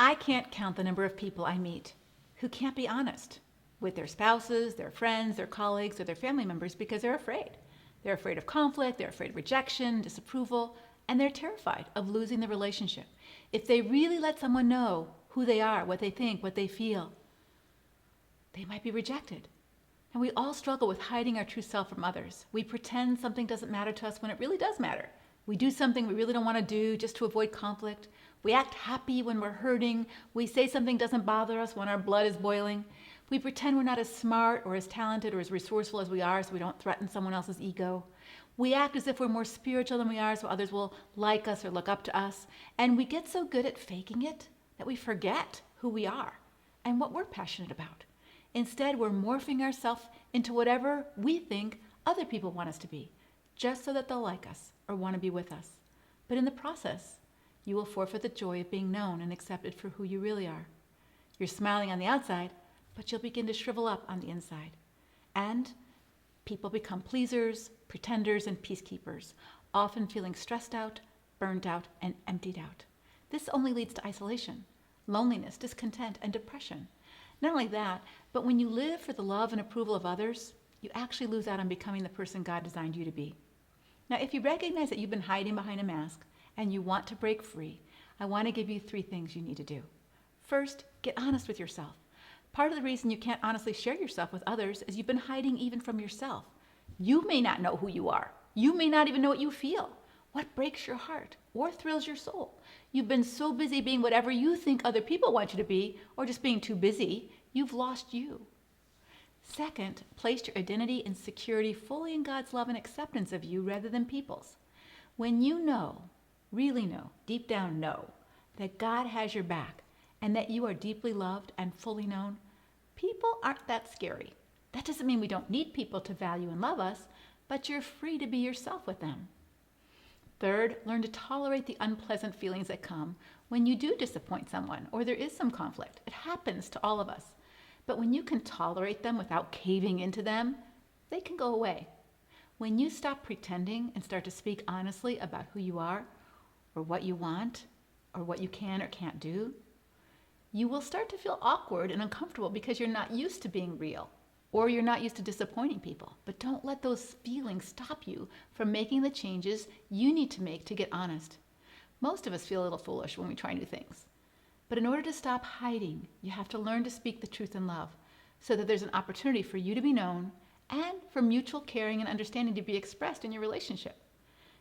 I can't count the number of people I meet who can't be honest with their spouses, their friends, their colleagues, or their family members because they're afraid. They're afraid of conflict, they're afraid of rejection, disapproval, and they're terrified of losing the relationship. If they really let someone know who they are, what they think, what they feel, they might be rejected. And we all struggle with hiding our true self from others. We pretend something doesn't matter to us when it really does matter. We do something we really don't want to do just to avoid conflict. We act happy when we're hurting. We say something doesn't bother us when our blood is boiling. We pretend we're not as smart or as talented or as resourceful as we are so we don't threaten someone else's ego. We act as if we're more spiritual than we are so others will like us or look up to us. And we get so good at faking it that we forget who we are and what we're passionate about. Instead, we're morphing ourselves into whatever we think other people want us to be, just so that they'll like us or want to be with us. But in the process, you will forfeit the joy of being known and accepted for who you really are. You're smiling on the outside, but you'll begin to shrivel up on the inside. And people become pleasers, pretenders, and peacekeepers, often feeling stressed out, burned out, and emptied out. This only leads to isolation, loneliness, discontent, and depression. Not only that, but when you live for the love and approval of others, you actually lose out on becoming the person God designed you to be. Now, if you recognize that you've been hiding behind a mask and you want to break free, I want to give you 3 things you need to do. First, get honest with yourself. Part of the reason you can't honestly share yourself with others is you've been hiding even from yourself. You may not know who you are. You may not even know what you feel. What breaks your heart or thrills your soul? You've been so busy being whatever you think other people want you to be, or just being too busy, you've lost you. Second, place your identity and security fully in God's love and acceptance of you rather than people's. When you know, really know, deep down know, that God has your back and that you are deeply loved and fully known, people aren't that scary. That doesn't mean we don't need people to value and love us, but you're free to be yourself with them. Third, learn to tolerate the unpleasant feelings that come when you do disappoint someone or there is some conflict. It happens to all of us. But when you can tolerate them without caving into them, they can go away. When you stop pretending and start to speak honestly about who you are or what you want or what you can or can't do, you will start to feel awkward and uncomfortable because you're not used to being real. Or you're not used to disappointing people. But don't let those feelings stop you from making the changes you need to make to get honest. Most of us feel a little foolish when we try new things. But in order to stop hiding, you have to learn to speak the truth in love so that there's an opportunity for you to be known and for mutual caring and understanding to be expressed in your relationship.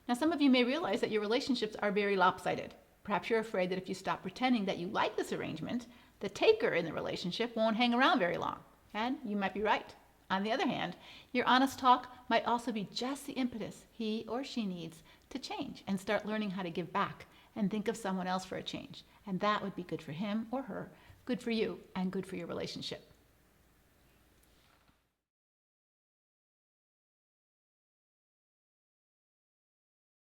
Now, some of you may realize that your relationships are very lopsided. Perhaps you're afraid that if you stop pretending that you like this arrangement, the taker in the relationship won't hang around very long. And you might be right. On the other hand, your honest talk might also be just the impetus he or she needs to change and start learning how to give back and think of someone else for a change. And that would be good for him or her, good for you, and good for your relationship.